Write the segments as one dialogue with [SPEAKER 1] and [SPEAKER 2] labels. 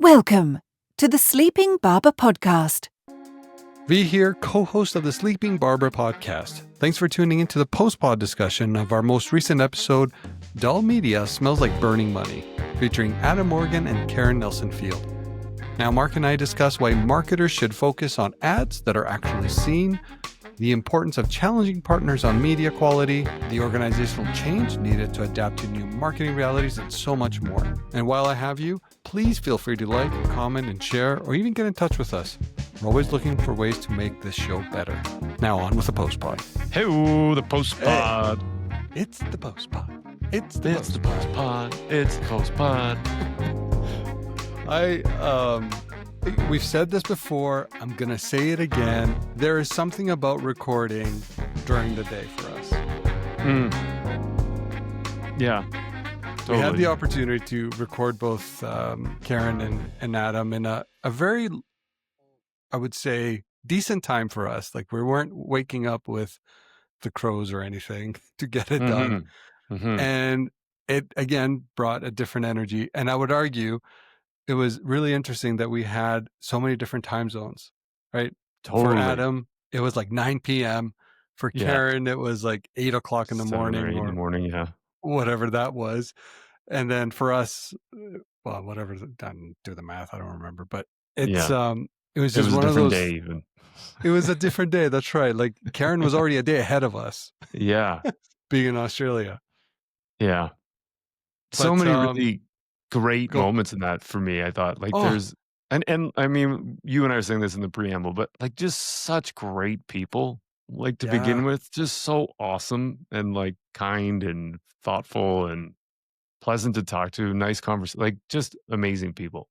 [SPEAKER 1] Welcome to the Sleeping Barber Podcast.
[SPEAKER 2] V here, co-host of the Sleeping Barber Podcast. Thanks for tuning into the PostPod discussion of our most recent episode, Dull Media Smells Like Burning Money, featuring Adam Morgan and Karen Nelson Field. Now, Mark and I discuss why marketers should focus on ads that are actually seen, the importance of challenging partners on media quality, the organizational change needed to adapt to new marketing realities, and so much more. And while I have you, please feel free to like, comment, and share, or even get in touch with us. We're always looking for ways to make this show better. Now on with the PostPod.
[SPEAKER 3] Hey, the PostPod.
[SPEAKER 2] Hey, it's the PostPod. It's the
[SPEAKER 3] PostPod. It's the PostPod.
[SPEAKER 2] We've said this before. I'm going to say it again. There is something about recording during the day for us.
[SPEAKER 3] Yeah. Totally.
[SPEAKER 2] We had the opportunity to record both Karen and Adam in a very, I would say, decent time for us. Like, we weren't waking up with the crows or anything to get it done. And it, again, brought a different energy. And I would argue it was really interesting that we had so many different time zones, right?
[SPEAKER 3] Totally.
[SPEAKER 2] For Adam, it was like 9 p.m. For Karen, it was like 8 o'clock in the morning.
[SPEAKER 3] 8 in the morning, yeah.
[SPEAKER 2] Whatever that was. And then for us, well, whatever, done, do the math, I don't remember. But it's it was just one of those.
[SPEAKER 3] Day even.
[SPEAKER 2] It was a different day. That's right. Like, Karen was already a day ahead of us.
[SPEAKER 3] Yeah.
[SPEAKER 2] Being in Australia.
[SPEAKER 3] Yeah. So many really great moments in that for me. I thought, like, there's and I mean, you and I were saying this in the preamble, but like, just such great people, like, to begin with, just so awesome and like kind and thoughtful and pleasant to talk to, nice conversation, like, just amazing people.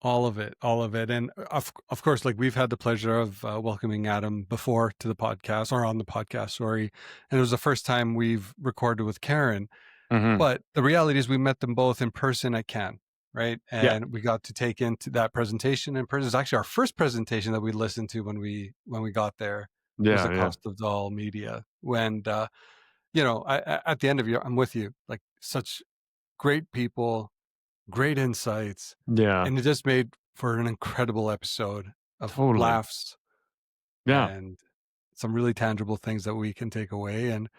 [SPEAKER 2] All of it. And of course, like, we've had the pleasure of welcoming Adam before to the podcast, or on the podcast, sorry. And it was the first time we've recorded with Karen. But the reality is we met them both in person at Cannes, right? And we got to take into that presentation in person. It's actually our first presentation that we listened to when we got there. It was the cost of Dull Media. When, you know, at the end of I'm with you, like, such great people, great insights.
[SPEAKER 3] Yeah.
[SPEAKER 2] And it just made for an incredible episode of laughs.
[SPEAKER 3] Yeah.
[SPEAKER 2] And some really tangible things that we can take away. And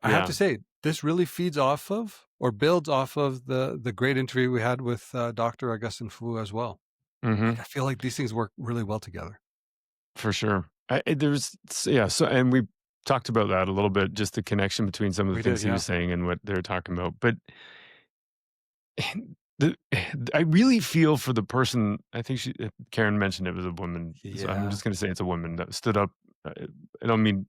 [SPEAKER 2] I have to say, this really feeds off of, or builds off of, the great interview we had with Dr. Augustin Fu as well. Like, I feel like these things work really well together.
[SPEAKER 3] For sure. So, and we talked about that a little bit, just the connection between some of the things he was saying and what they're talking about. But I really feel for the person. I think Karen mentioned it was a woman. So I'm just going to say it's a woman that stood up. I don't mean,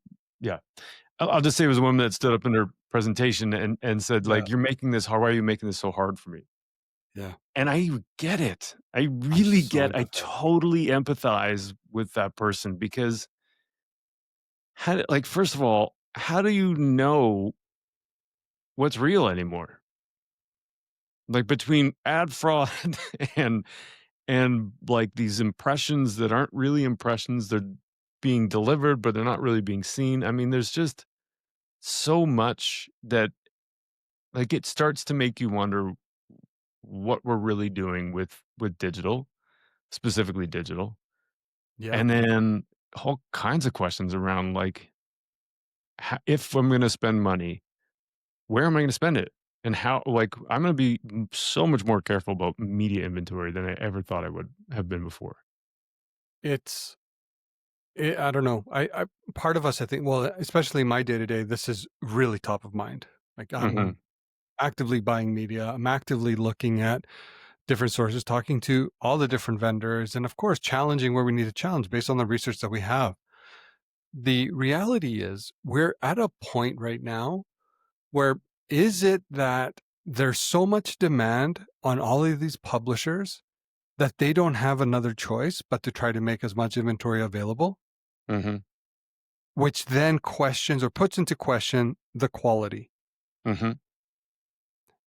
[SPEAKER 3] I'll just say it was a woman that stood up in her presentation and said, like, you're making this hard. Why are you making this so hard for me?
[SPEAKER 2] Yeah.
[SPEAKER 3] And I get it. I really get, I totally empathize with that person, because first of all, how do you know what's real anymore? Like, between ad fraud and like these impressions that aren't really impressions, they're being delivered, but they're not really being seen. I mean, there's just so much that, like, it starts to make you wonder what we're really doing with digital, specifically digital. Yeah. And then all kinds of questions around, like, if I'm going to spend money, where am I going to spend it? And how, like, I'm going to be so much more careful about media inventory than I ever thought I would have been before.
[SPEAKER 2] I don't know. I part of us, I think, well, especially in my day-to-day, this is really top of mind. Like, I'm actively buying media. I'm actively looking at different sources, talking to all the different vendors, and of course, challenging where we need to challenge based on the research that we have. The reality is, we're at a point right now where, is it that there's so much demand on all of these publishers that they don't have another choice but to try to make as much inventory available? Which then questions or puts into question the quality.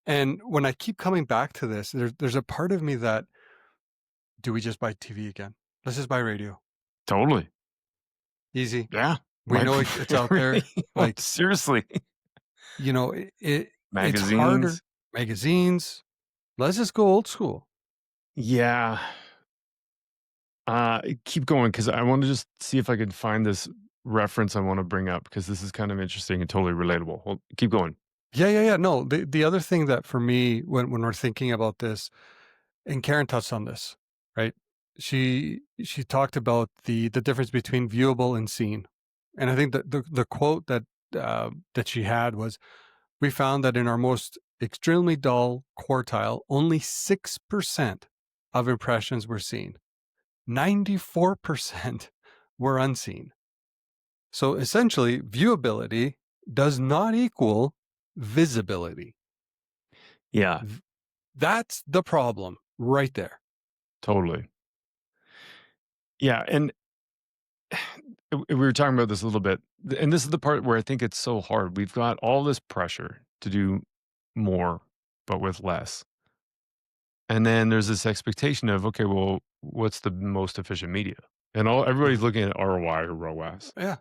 [SPEAKER 2] And when I keep coming back to this, there's a part of me that, do we just buy TV again? Let's just buy radio.
[SPEAKER 3] Totally.
[SPEAKER 2] Easy.
[SPEAKER 3] Yeah.
[SPEAKER 2] We know it's out there. Like,
[SPEAKER 3] seriously.
[SPEAKER 2] You know,
[SPEAKER 3] Magazines.
[SPEAKER 2] it's harder. Magazines. Let's just go old school.
[SPEAKER 3] Yeah. Keep going, because I want to just see if I can find this reference I want to bring up, because this is kind of interesting and totally relatable. Well, keep going.
[SPEAKER 2] Yeah. No, the other thing that for me, when we're thinking about this, and Karen touched on this, right? She talked about the difference between viewable and seen, and I think that the quote that that she had was, "We found that in our most extremely dull quartile, only 6% of impressions were seen. 94% were unseen." So essentially, viewability does not equal visibility.
[SPEAKER 3] Yeah,
[SPEAKER 2] That's the problem right there.
[SPEAKER 3] totally. Yeah, and we were talking about this a little bit, and this is the part where I think it's so hard. We've got all this pressure to do more, but with less. And then there's this expectation of, okay, well, what's the most efficient media? And everybody's looking at ROI or ROAS,
[SPEAKER 2] Yeah.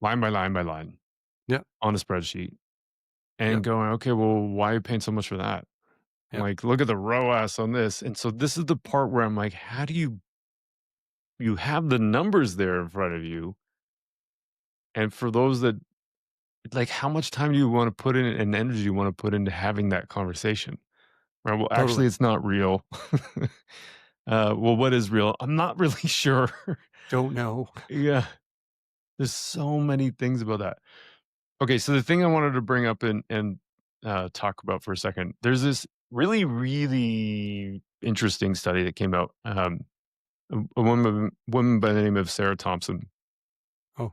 [SPEAKER 3] line by line by line,
[SPEAKER 2] Yeah.
[SPEAKER 3] on a spreadsheet, and
[SPEAKER 2] Yep.
[SPEAKER 3] going, okay, well, why are you paying so much for that?
[SPEAKER 2] Yep.
[SPEAKER 3] Like, look at the ROAS on this. And so this is the part where I'm like, how do you have the numbers there in front of you? And for those that, like, how much time do you want to put in and energy you want to put into having that conversation? Right. Well, actually,
[SPEAKER 2] Totally.
[SPEAKER 3] it's not real. Well, what is real? I'm not really sure.
[SPEAKER 2] Don't know.
[SPEAKER 3] Yeah. There's so many things about that. Okay. So the thing I wanted to bring up and talk about for a second, there's this really, really interesting study that came out. A woman by the name of Sarah Thompson.
[SPEAKER 2] Oh.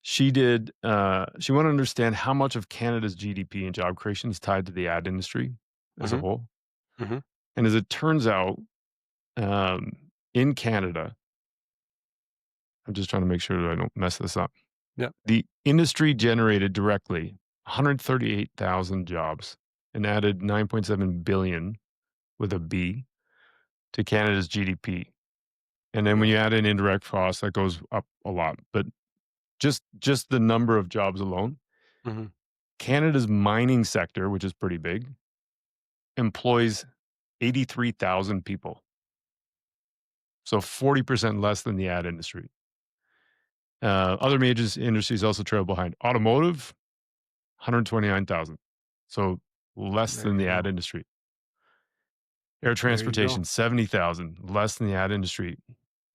[SPEAKER 3] She did. She wanted to understand how much of Canada's GDP and job creation is tied to the ad industry as a
[SPEAKER 2] Mhm.
[SPEAKER 3] whole.
[SPEAKER 2] Mhm.
[SPEAKER 3] And as it turns out, in Canada, I'm just trying to make sure that I don't mess this up.
[SPEAKER 2] Yep.
[SPEAKER 3] The industry generated directly 138,000 jobs and added 9.7 billion with a B to Canada's GDP. And then when
[SPEAKER 2] Yep.
[SPEAKER 3] you add in indirect costs, that goes up a lot. But just the number of jobs alone,
[SPEAKER 2] Mhm.
[SPEAKER 3] Canada's mining sector, which is pretty big, employs 83,000 people. So 40% less than the ad industry. Other major industries also trail behind. Automotive, 129,000. So less
[SPEAKER 2] There
[SPEAKER 3] than
[SPEAKER 2] you
[SPEAKER 3] the ad
[SPEAKER 2] go.
[SPEAKER 3] industry. Air
[SPEAKER 2] There you go.
[SPEAKER 3] transportation, 70,000, less than the ad industry.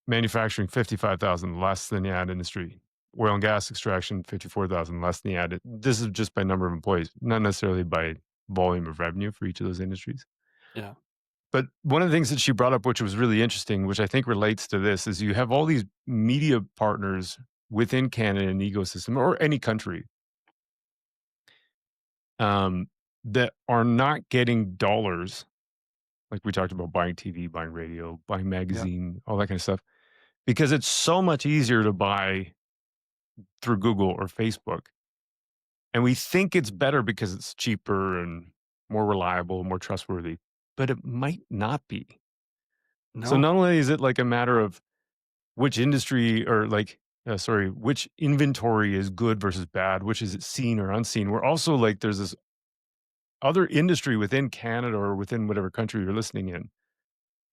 [SPEAKER 3] Manufacturing, 55,000, less than the ad industry. Oil and gas extraction, 54,000, less than the ad. This is just by number of employees, not necessarily by volume of revenue for each of those industries.
[SPEAKER 2] Yeah.
[SPEAKER 3] But one of the things that she brought up, which was really interesting, which I think relates to this, is you have all these media partners within Canada and the ecosystem, or any country, that are not getting dollars, like we talked about buying TV, buying radio, buying
[SPEAKER 2] Yep.
[SPEAKER 3] magazine, all that kind of stuff, because it's so much easier to buy through Google or Facebook. And we think it's better because it's cheaper and more reliable, more trustworthy, but it might not be. So
[SPEAKER 2] No.
[SPEAKER 3] not only is it like a matter of which industry or which inventory is good versus bad, which is seen or unseen. We're also like, there's this other industry within Canada or within whatever country you're listening in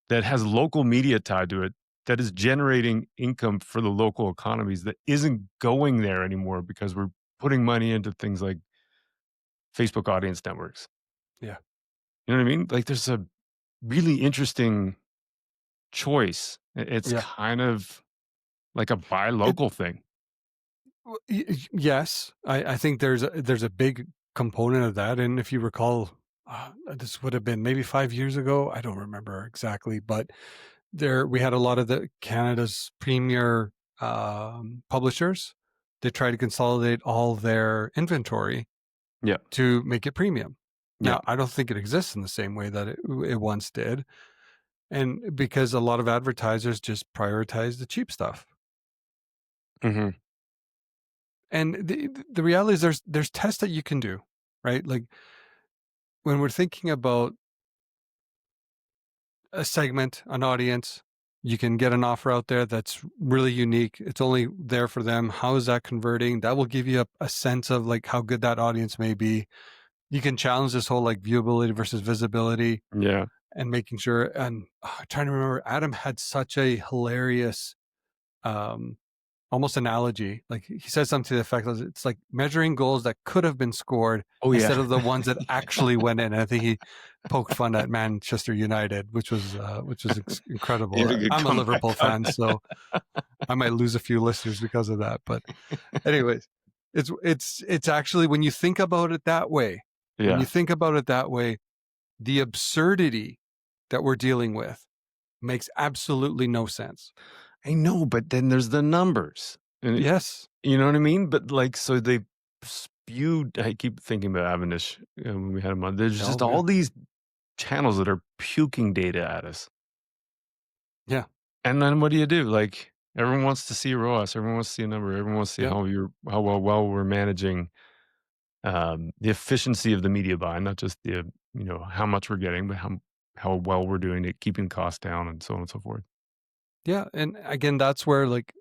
[SPEAKER 3] that has local media tied to it, that is generating income for the local economies, that isn't going there anymore because we're putting money into things like Facebook audience networks.
[SPEAKER 2] Yeah.
[SPEAKER 3] You know what I mean? Like, there's a really interesting choice. It's
[SPEAKER 2] Yeah.
[SPEAKER 3] kind of like a buy
[SPEAKER 2] It,
[SPEAKER 3] local thing.
[SPEAKER 2] yes, I think there's a big component of that, and if you recall, this would have been maybe 5 years ago. I don't remember exactly, but there we had a lot of the Canada's premier publishers. They try to consolidate all their inventory
[SPEAKER 3] Yeah.
[SPEAKER 2] to make it premium.
[SPEAKER 3] Yeah.
[SPEAKER 2] Now, I don't think it exists in the same way that it once did, and because a lot of advertisers just prioritize the cheap stuff.
[SPEAKER 3] Mm-hmm.
[SPEAKER 2] And the reality is there's tests that you can do, right? Like when we're thinking about a segment, an audience, you can get an offer out there that's really unique. It's only there for them. How is that converting? That will give you a sense of like how good that audience may be. You can challenge this whole like viewability versus visibility.
[SPEAKER 3] Yeah.
[SPEAKER 2] and making sure. And I'm trying to remember, Adam had such a hilarious, almost analogy. Like he said something to the effect of, it's like measuring goals that could have been scored instead of the ones that actually went in. And I think he poked fun at Manchester United, which was incredible. I'm a Liverpool fan, so I might lose a few listeners because of that. But anyways, it's actually, when you think about it that way, the absurdity that we're dealing with makes absolutely no sense.
[SPEAKER 3] I know, but then there's the numbers. And
[SPEAKER 2] Yes.
[SPEAKER 3] You know what I mean? But like, so they spewed, I keep thinking about Avanish when we had him on. There's just all these channels that are puking data at us.
[SPEAKER 2] Yeah.
[SPEAKER 3] And then what do? Like, everyone wants to see ROAS. Everyone wants to see a number. Everyone wants to see how well we're managing the efficiency of the media buy, not just the, how much we're getting, but how well we're doing it, keeping costs down and so on and so forth.
[SPEAKER 2] Yeah. And again, that's where, like,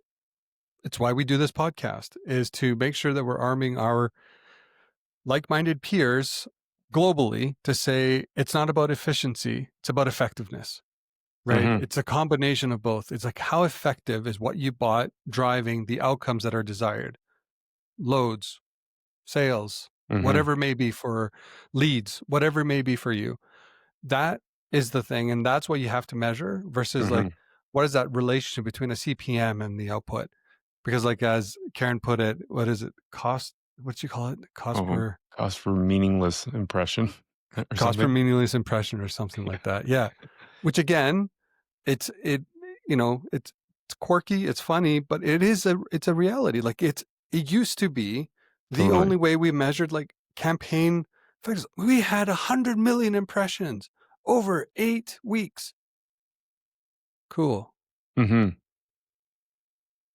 [SPEAKER 2] it's why we do this podcast, is to make sure that we're arming our like-minded peers globally to say it's not about efficiency, it's about effectiveness, right?
[SPEAKER 3] Mm-hmm.
[SPEAKER 2] It's a combination of both. It's like, how effective is what you bought driving the outcomes that are desired? Loads, sales, whatever it may be, for leads, whatever it may be for you. That is the thing. And that's what you have to measure versus like, what is that relationship between a CPM and the output? Because like, as Karen put it, what is it? Cost, what you call it? Cost
[SPEAKER 3] for meaningless impression.
[SPEAKER 2] Cost per meaningless impression or something like that. Yeah. Which again, it's quirky, it's funny, but it's a reality. Like it used to be the only way we measured like campaign effectiveness. We had 100 million impressions over 8 weeks. Cool.
[SPEAKER 3] Mm-hmm.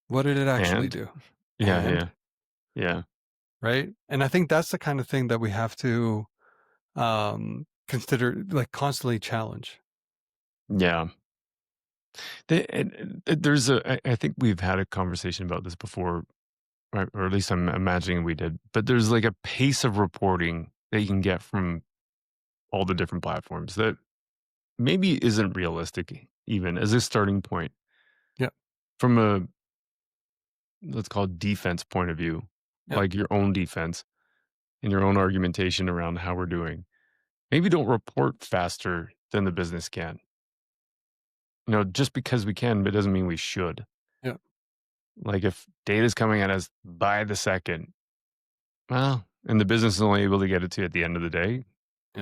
[SPEAKER 2] What did it actually do?
[SPEAKER 3] Yeah.
[SPEAKER 2] Right. And I think that's the kind of thing that we have to consider, like constantly challenge.
[SPEAKER 3] Yeah. I think we've had a conversation about this before, right? Or at least I'm imagining we did, but there's like a pace of reporting that you can get from all the different platforms that maybe isn't realistic even as a starting point.
[SPEAKER 2] Yeah.
[SPEAKER 3] From a, let's call it defense point of view, like your own defense and your own argumentation around how we're doing. Maybe don't report faster than the business can. Just because we can, but it doesn't mean we should.
[SPEAKER 2] Yeah.
[SPEAKER 3] Like if data is coming at us by the second, well, and the business is only able to get it to you at the end of the day,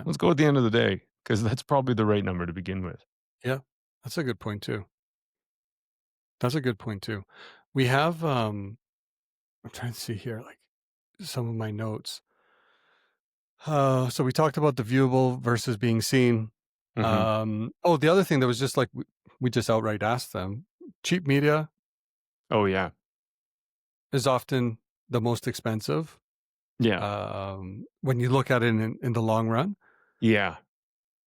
[SPEAKER 3] let's go at the end of the day, because that's probably the right number to begin with.
[SPEAKER 2] Yeah, that's a good point too. We have, I'm trying to see here, like some of my notes. So we talked about the viewable versus being seen. The other thing that was just like, we just outright asked them, cheap media.
[SPEAKER 3] Oh yeah.
[SPEAKER 2] Is often the most expensive.
[SPEAKER 3] Yeah.
[SPEAKER 2] When you look at it in the long run.
[SPEAKER 3] Yeah.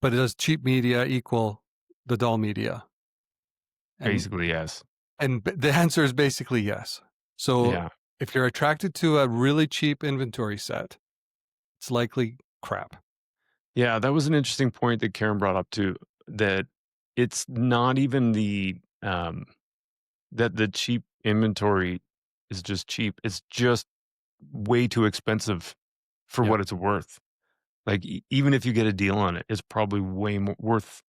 [SPEAKER 2] But does cheap media equal the dull media?
[SPEAKER 3] Basically, yes.
[SPEAKER 2] And the answer is basically yes. So if you're attracted to a really cheap inventory set, it's likely crap.
[SPEAKER 3] Yeah, that was an interesting point that Karen brought up too, that it's not even that the cheap inventory is just cheap. It's just way too expensive for what it's worth. Like even if you get a deal on it, it's probably way more worth.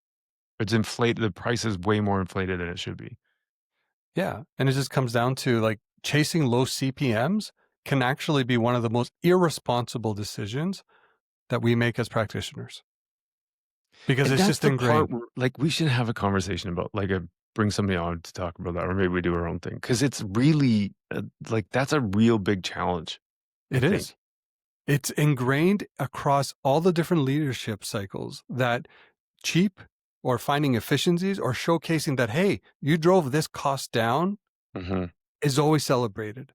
[SPEAKER 3] It's inflated. The price is way more inflated than it should be.
[SPEAKER 2] Yeah. And it just comes down to like chasing low CPMs can actually be one of the most irresponsible decisions that we make as practitioners. Because it's just ingrained.
[SPEAKER 3] Like we should have a conversation about bring somebody on to talk about that, or maybe we do our own thing. Because it's really that's a real big challenge.
[SPEAKER 2] It is. It's ingrained across all the different leadership cycles that cheap or finding efficiencies or showcasing that, hey, you drove this cost down is always celebrated.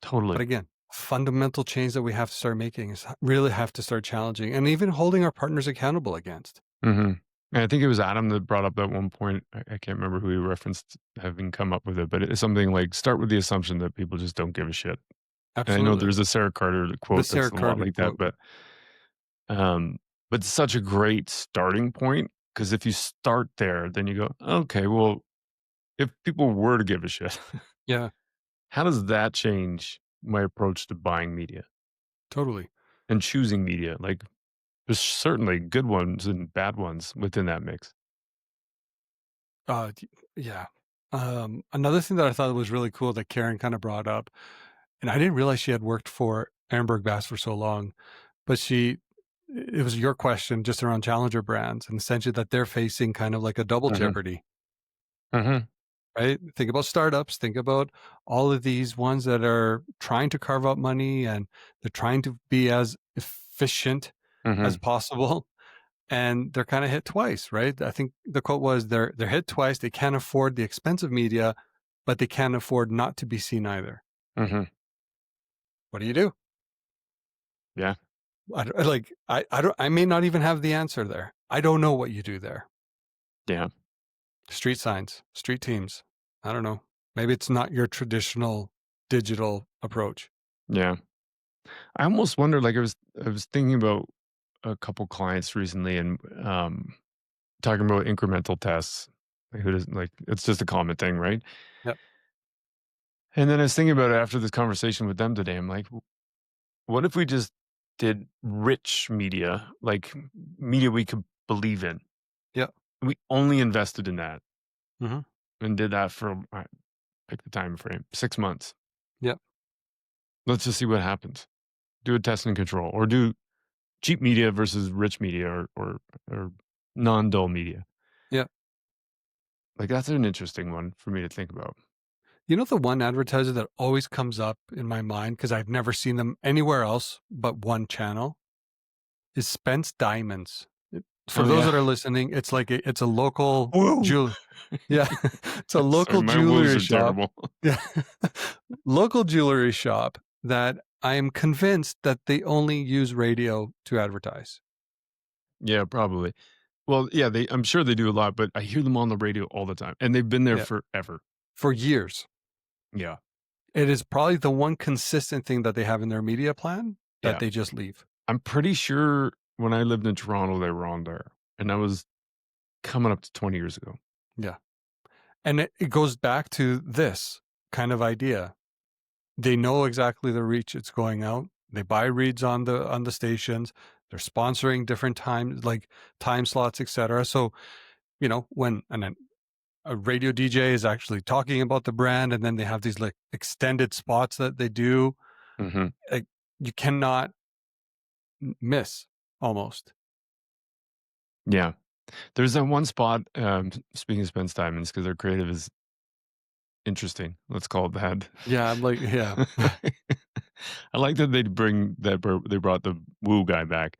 [SPEAKER 3] Totally.
[SPEAKER 2] But again, fundamental change that we have to start making is really have to start challenging and even holding our partners accountable against.
[SPEAKER 3] And I think it was Adam that brought up at one point, I can't remember who he referenced having come up with it, but it's something like start with the assumption that people just don't give a shit.
[SPEAKER 2] Absolutely.
[SPEAKER 3] And I know there's a Sarah Carter quote that's a lot like that, but But it's such a great starting point, because if you start there, then you go, okay, well, if people were to give a shit,
[SPEAKER 2] Yeah,
[SPEAKER 3] how does that change my approach to buying media
[SPEAKER 2] totally.
[SPEAKER 3] and choosing media? Like, there's certainly good ones and bad ones within that mix.
[SPEAKER 2] Yeah. Another thing that I thought was really cool that Karen kind of brought up, and I didn't realize she had worked for Ehrenberg Bass for so long, but it was your question just around challenger brands and essentially that they're facing kind of like a double
[SPEAKER 3] Mm-hmm.
[SPEAKER 2] jeopardy,
[SPEAKER 3] Mm-hmm.
[SPEAKER 2] right? Think about startups, think about all of these ones that are trying to carve out money and they're trying to be as efficient as
[SPEAKER 3] Mm-hmm.
[SPEAKER 2] possible. And they're kind of hit twice, right? I think the quote was they're hit twice. They can't afford the expensive media, but they can't afford not to be seen either.
[SPEAKER 3] Mm-hmm.
[SPEAKER 2] What do you do?
[SPEAKER 3] Yeah.
[SPEAKER 2] I may not even have the answer there. I don't know what you do there.
[SPEAKER 3] Yeah.
[SPEAKER 2] Street signs, street teams. I don't know. Maybe it's not your traditional digital approach.
[SPEAKER 3] Yeah. I almost wonder, like, I was thinking about a couple clients recently, and talking about incremental tests. Like, who doesn't, like, it's just a common thing, right?
[SPEAKER 2] Yep.
[SPEAKER 3] And then I was thinking about it after this conversation with them today. I'm like, what if we just did rich media, like media we could believe in?
[SPEAKER 2] Yep.
[SPEAKER 3] We only invested in that
[SPEAKER 2] Mm-hmm.
[SPEAKER 3] and did that for, pick the time frame, 6 months.
[SPEAKER 2] Yep.
[SPEAKER 3] Let's just see what happens. Do a test and control, or do cheap media versus rich media, or non-dull media.
[SPEAKER 2] Yep.
[SPEAKER 3] Like, that's an interesting one for me to think about.
[SPEAKER 2] You know, the one advertiser that always comes up in my mind, because I've never seen them anywhere else but one channel, is Spence Diamonds. For
[SPEAKER 3] Oh,
[SPEAKER 2] those
[SPEAKER 3] yeah.
[SPEAKER 2] that are listening, it's like it's a local
[SPEAKER 3] Woo!
[SPEAKER 2] jewel. Yeah, it's a
[SPEAKER 3] Sorry,
[SPEAKER 2] local
[SPEAKER 3] my woos
[SPEAKER 2] jewelry
[SPEAKER 3] are
[SPEAKER 2] shop.
[SPEAKER 3] terrible.
[SPEAKER 2] Yeah, local jewelry shop that I am convinced that they only use radio to advertise.
[SPEAKER 3] Yeah, probably. Well, yeah, I'm sure they do a lot, but I hear them on the radio all the time, and they've been there
[SPEAKER 2] Yeah,
[SPEAKER 3] forever.
[SPEAKER 2] for years.
[SPEAKER 3] Yeah.
[SPEAKER 2] It is probably the one consistent thing that they have in their media plan that
[SPEAKER 3] Yeah.
[SPEAKER 2] they just leave.
[SPEAKER 3] I'm pretty sure when I lived in Toronto, they were on there, and that was coming up to 20 years ago.
[SPEAKER 2] Yeah. And it goes back to this kind of idea. They know exactly the reach it's going out. They buy reads on the stations. They're sponsoring different times, like time slots, etc. So, you know, when a radio DJ is actually talking about the brand, and then they have these like extended spots that they do,
[SPEAKER 3] Mm-hmm.
[SPEAKER 2] like you cannot miss almost.
[SPEAKER 3] Yeah. There's that one spot, speaking of Spence Diamonds, because their creative is interesting. Let's call it that.
[SPEAKER 2] Yeah, I'm like, yeah.
[SPEAKER 3] I like that they brought the woo guy back,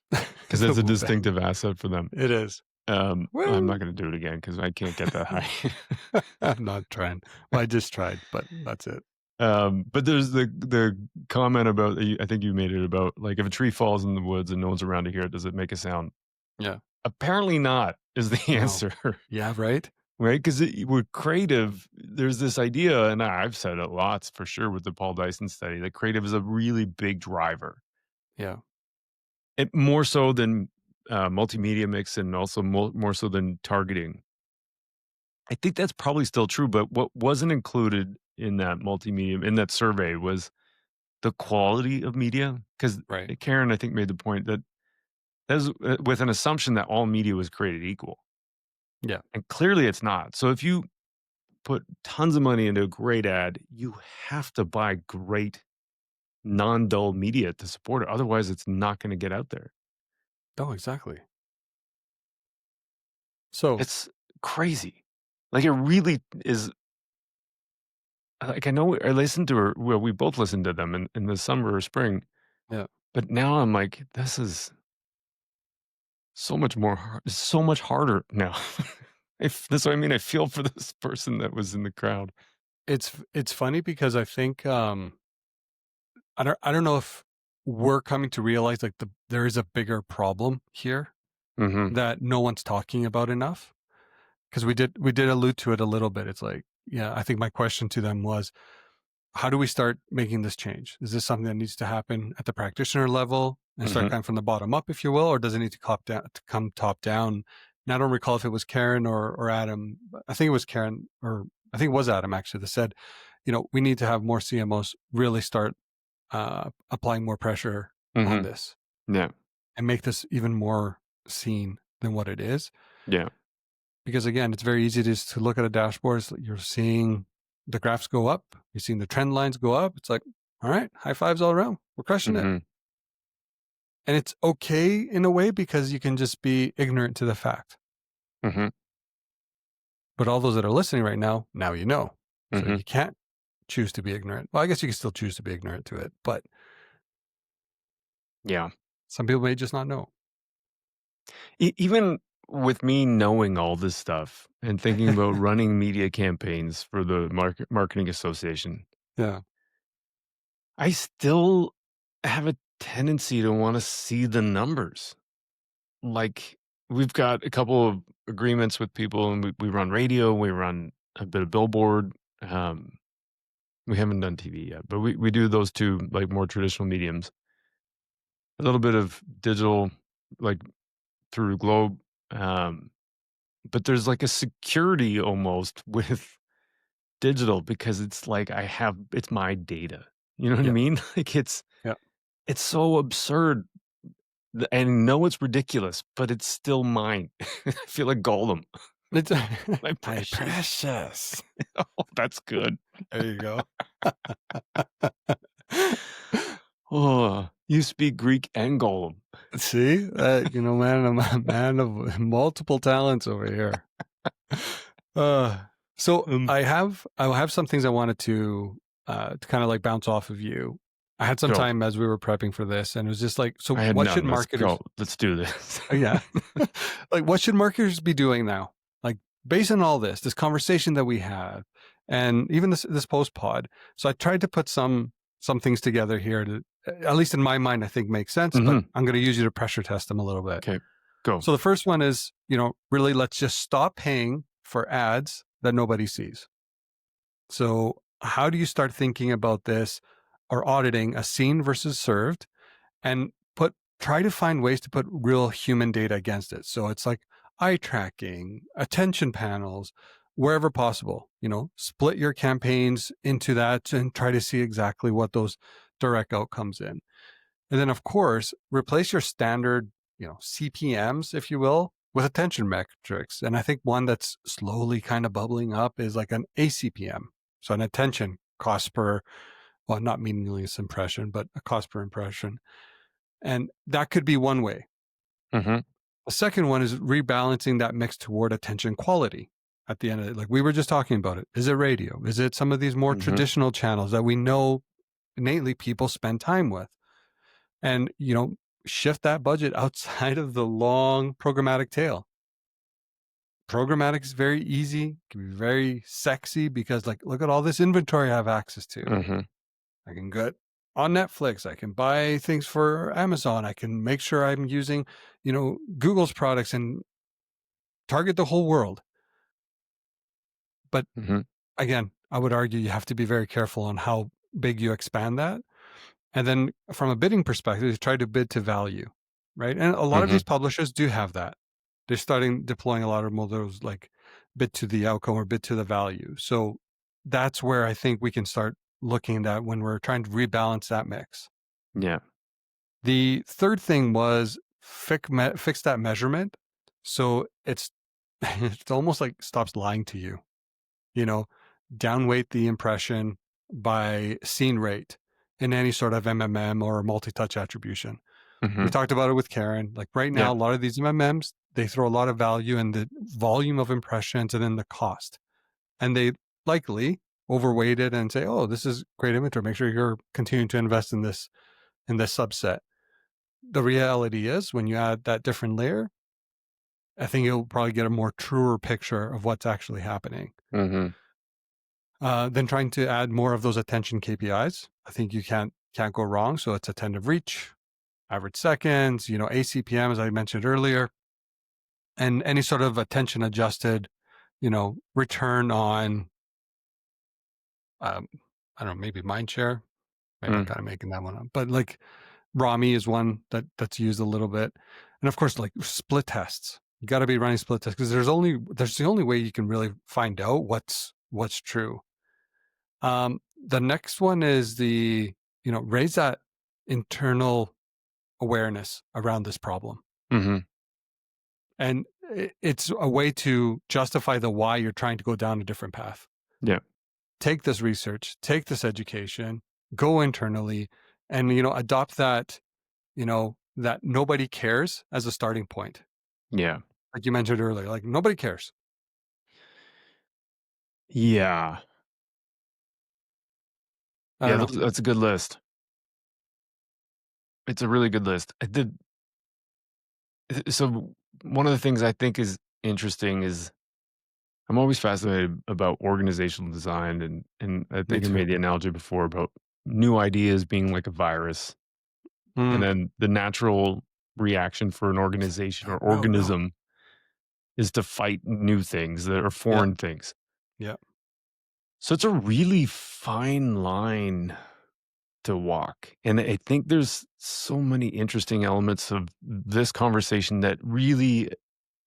[SPEAKER 3] because
[SPEAKER 2] The
[SPEAKER 3] it's a
[SPEAKER 2] woo bang.
[SPEAKER 3] distinctive asset for them.
[SPEAKER 2] It is.
[SPEAKER 3] I'm
[SPEAKER 2] Woo!
[SPEAKER 3] not going to do it again because I can't get that high.
[SPEAKER 2] I'm not trying. Well, I just tried, but that's it.
[SPEAKER 3] But there's the comment about, I think you made it about, like, if a tree falls in the woods and no one's around to hear it, does it make a sound?
[SPEAKER 2] Yeah.
[SPEAKER 3] Apparently not, is the
[SPEAKER 2] No.
[SPEAKER 3] answer.
[SPEAKER 2] Yeah, right?
[SPEAKER 3] Right? Because with creative, there's this idea, and I've said it lots for sure with the Paul Dyson study, that creative is a really big driver.
[SPEAKER 2] Yeah.
[SPEAKER 3] It more so than multimedia mix, and also more so than targeting. I think that's probably still true, but what wasn't included in that multimedia, in that survey, was the quality of media. Because
[SPEAKER 2] Right.
[SPEAKER 3] Karen, I think, made the point that that's with an assumption that all media was created equal.
[SPEAKER 2] Yeah.
[SPEAKER 3] And clearly it's not. So if you put tons of money into a great ad, you have to buy great non-dull media to support it. Otherwise, it's not going to get out there.
[SPEAKER 2] Oh, exactly. So
[SPEAKER 3] It's crazy. Like, it really is. Like, I know I listened to her. Well, we both listened to them in the summer or spring.
[SPEAKER 2] yeah.
[SPEAKER 3] But now I'm like, this is so much so much harder now. If that's what I mean, I feel for this person that was in the crowd.
[SPEAKER 2] It's funny because I think I don't know if we're coming to realize like there is a bigger problem here
[SPEAKER 3] Mm-hmm.
[SPEAKER 2] that no one's talking about enough. Because we did allude to it a little bit. It's like, yeah, I think my question to them was, how do we start making this change? Is this something that needs to happen at the practitioner level and start kind of from the bottom up, if you will, or does it need to come top down? And I don't recall if it was Karen or Adam. I think it was Karen, or I think it was Adam actually, that said, we need to have more CMOs really start applying more pressure on this.
[SPEAKER 3] Yeah.
[SPEAKER 2] And make this even more seen than what it is.
[SPEAKER 3] Yeah.
[SPEAKER 2] Because again, it's very easy to look at a dashboard. You're seeing the graphs go up. You're seeing the trend lines go up. It's like, all right, high fives all around. We're crushing it. And it's okay in a way because you can just be ignorant to the fact. But all those that are listening right now you know. So you can't choose to be ignorant. Well, I guess you can still choose to be ignorant to it, but
[SPEAKER 3] yeah,
[SPEAKER 2] some people may just not know.
[SPEAKER 3] Even with me knowing all this stuff and thinking about running media campaigns for the Marketing Association,
[SPEAKER 2] yeah,
[SPEAKER 3] I still have a tendency to want to see the numbers. Like, we've got a couple of agreements with people, and we run radio, we run a bit of billboard. We haven't done TV yet, but we do those two, like, more traditional mediums. A little bit of digital, like through Globe. But there's like a security almost with digital because it's like it's my data. You know what I mean? Like it's so absurd. And I know it's ridiculous, but it's still mine. I feel like Gollum.
[SPEAKER 2] It's
[SPEAKER 3] my precious. Oh, that's good.
[SPEAKER 2] There you go.
[SPEAKER 3] Oh, you speak Greek and Gollum.
[SPEAKER 2] See, man, I'm a man of multiple talents over here. So I have some things I wanted to kind of like bounce off of you. I had some time as we were prepping for this, and it was just like, so what should marketers?
[SPEAKER 3] Let's do this.
[SPEAKER 2] Yeah, like what should marketers be doing now? Like based on all this conversation that we have, and even this PostPod. So I tried to put some things together here to, at least in my mind, I think makes sense. But I'm going to use you to pressure test them a little bit.
[SPEAKER 3] Okay, go.
[SPEAKER 2] So the first one is, really let's just stop paying for ads that nobody sees. So how do you start thinking about this or auditing a seen versus served, and try to find ways to put real human data against it? So it's like eye tracking, attention panels, wherever possible, split your campaigns into that and try to see exactly what those direct outcomes in. And then of course, replace your standard, CPMs, if you will, with attention metrics. And I think one that's slowly kind of bubbling up is like an ACPM. So an attention cost per, well, not meaningless impression, but a cost per impression. And that could be one way. The second one is rebalancing that mix toward attention quality at the end of it. Like we were just talking about it. Is it radio? Is it some of these more traditional channels that we know innately people spend time with? And, shift that budget outside of the long programmatic tail. Programmatic is very easy, can be very sexy because like, look at all this inventory I have access to. I can get on Netflix. I can buy things for Amazon. I can make sure I'm using, Google's products and target the whole world. But again, I would argue you have to be very careful on how big you expand that. And then from a bidding perspective, you try to bid to value, right? And a lot of these publishers do have that. They're starting deploying a lot of those like bid to the outcome or bid to the value. So that's where I think we can start looking at when we're trying to rebalance that mix.
[SPEAKER 3] Yeah.
[SPEAKER 2] The third thing was fix that measurement. So it's almost like stops lying to you, downweight the impression by scene rate in any sort of MMM or multi-touch attribution. We talked about it with Karen. Like right now, a lot of these MMMs, they throw a lot of value in the volume of impressions and then the cost. And they likely overweight it and say, oh, this is great inventory. Make sure you're continuing to invest in this subset. The reality is when you add that different layer, I think you'll probably get a more truer picture of what's actually happening. Then trying to add more of those attention KPIs. I think you can't go wrong. So it's attentive reach, average seconds, ACPM, as I mentioned earlier, and any sort of attention adjusted, return on I don't know, maybe Mindshare. Maybe I'm kind of making that one up. But like Rami is one that's used a little bit. And of course, like split tests. You got to be running split tests because there's the only way you can really find out what's true. The next one is raise that internal awareness around this problem.
[SPEAKER 3] Mm-hmm.
[SPEAKER 2] And it's a way to justify the why you're trying to go down a different path.
[SPEAKER 3] Yeah.
[SPEAKER 2] Take this research, take this education, go internally, and, adopt that, that nobody cares as a starting point.
[SPEAKER 3] Yeah.
[SPEAKER 2] Like you mentioned earlier, like nobody cares.
[SPEAKER 3] Yeah. That's a good list. It's a really good list. So one of the things I think is interesting is I'm always fascinated about organizational design, and I think I made the analogy before about new ideas being like a virus, and then the natural reaction for an organization or organism is to fight new things that are foreign things.
[SPEAKER 2] Yeah.
[SPEAKER 3] So it's a really fine line to walk. And I think there's so many interesting elements of this conversation that really,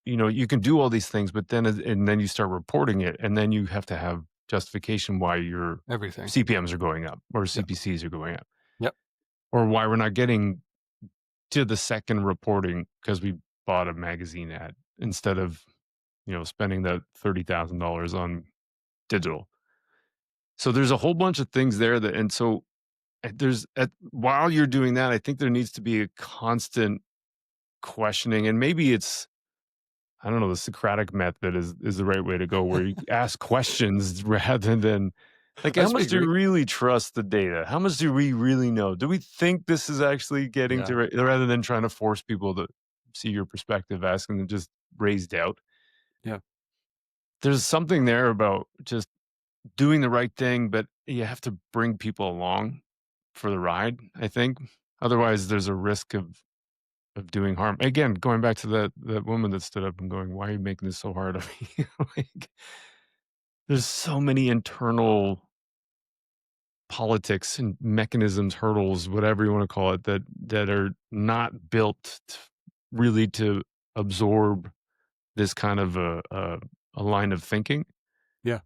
[SPEAKER 3] you can do all these things, but then you start reporting it, and then you have to have justification why your
[SPEAKER 2] Everything.
[SPEAKER 3] CPMs are going up or CPCs are going up.
[SPEAKER 2] Yep.
[SPEAKER 3] Or why we're not getting to the second reporting because we bought a magazine ad instead of, spending that $30,000 on digital. So there's a whole bunch of things there and so while you're doing that, I think there needs to be a constant questioning, and maybe it's, I don't know, the Socratic method is the right way to go, where you ask questions rather than like, how much do you really trust the data? How much do we really know? Do we think this is actually getting to, rather than trying to force people to see your perspective, asking them just raise doubt.
[SPEAKER 2] Yeah.
[SPEAKER 3] There's something there about just doing the right thing, but you have to bring people along for the ride, I think. Otherwise, there's a risk of doing harm. Again, going back to that woman that stood up and going, "Why are you making this so hard on me?" Like, there's so many internal politics and mechanisms, hurdles, whatever you want to call it, that are not built really to absorb this kind of a line of thinking.
[SPEAKER 2] Yeah.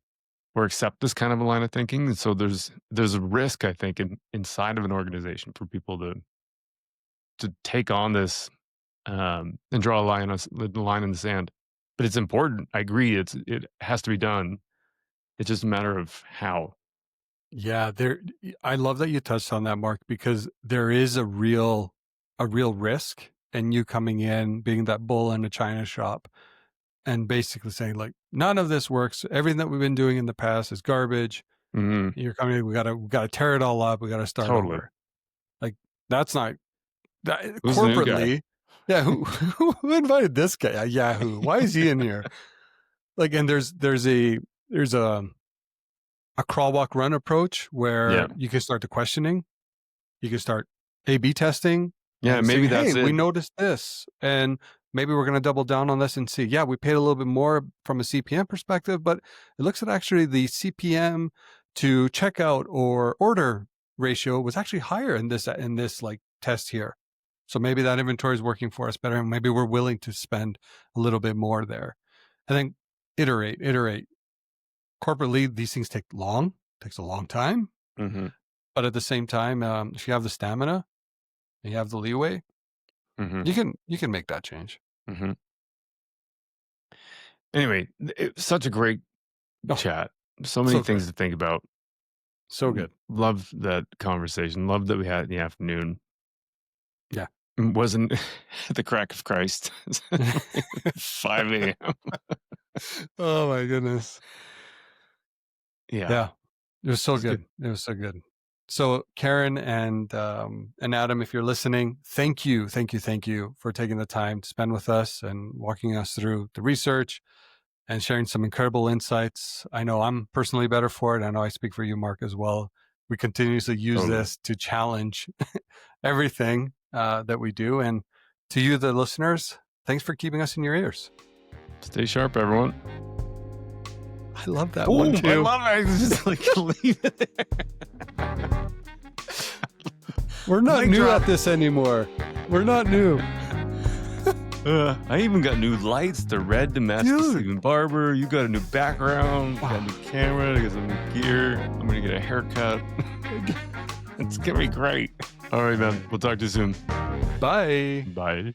[SPEAKER 3] Or accept this kind of a line of thinking. And so there's a risk, I think, inside of an organization for people to take on this and draw a line in the sand. But it's important. I agree. It has to be done. It's just a matter of how.
[SPEAKER 2] Yeah, I love that you touched on that, Mark, because there is a real risk in you coming in, being that bull in a china shop, and basically saying, like, none of this works. Everything that we've been doing in the past is garbage.
[SPEAKER 3] Mm-hmm.
[SPEAKER 2] You're coming in, we gotta tear it all up. We gotta start over. Like, that's not that corporately. Yeah, who invited this guy? Yahoo. Why is he in here? Like, and there's a crawl, walk, run approach where you can start the questioning. You can start A/B testing.
[SPEAKER 3] Yeah, maybe
[SPEAKER 2] saying,
[SPEAKER 3] that's
[SPEAKER 2] hey,
[SPEAKER 3] it.
[SPEAKER 2] We noticed this, and maybe we're going to double down on this and see. Yeah, we paid a little bit more from a CPM perspective, but it looks at actually the CPM to checkout or order ratio was actually higher in this like test here. So maybe that inventory is working for us better, and maybe we're willing to spend a little bit more there. And then iterate. Corporately, these things takes a long time.
[SPEAKER 3] Mm-hmm.
[SPEAKER 2] But at the same time, if you have the stamina, you have the leeway,
[SPEAKER 3] mm-hmm.
[SPEAKER 2] you can make that change.
[SPEAKER 3] Mm-hmm. Anyway, it's such a great chat. So many things to think about.
[SPEAKER 2] So good.
[SPEAKER 3] Love that conversation. Love that we had in the afternoon.
[SPEAKER 2] Yeah.
[SPEAKER 3] It wasn't the crack of Christ. 5 a.m.
[SPEAKER 2] Oh my goodness. Yeah. It was so good. It was so good. So Karen and Adam, if you're listening, thank you for taking the time to spend with us and walking us through the research and sharing some incredible insights. I know I'm personally better for it. I know I speak for you, Mark, as well. We continuously use this to challenge everything that we do. And to you, the listeners, thanks for keeping us in your ears.
[SPEAKER 3] Stay sharp, everyone.
[SPEAKER 2] I love that
[SPEAKER 3] Boom,
[SPEAKER 2] one
[SPEAKER 3] I
[SPEAKER 2] too.
[SPEAKER 3] love it. It's just like leave it there.
[SPEAKER 2] We're not
[SPEAKER 3] Mic
[SPEAKER 2] new
[SPEAKER 3] drop.
[SPEAKER 2] at this anymore. We're not new.
[SPEAKER 3] I even got new lights. They're red to match the
[SPEAKER 2] Dude.
[SPEAKER 3] Sleeping Barber. You got a new background. You got a new camera. I got some new gear. I'm going to get a haircut. It's going to be great. All right, man. We'll talk to you soon.
[SPEAKER 2] Bye.
[SPEAKER 3] Bye.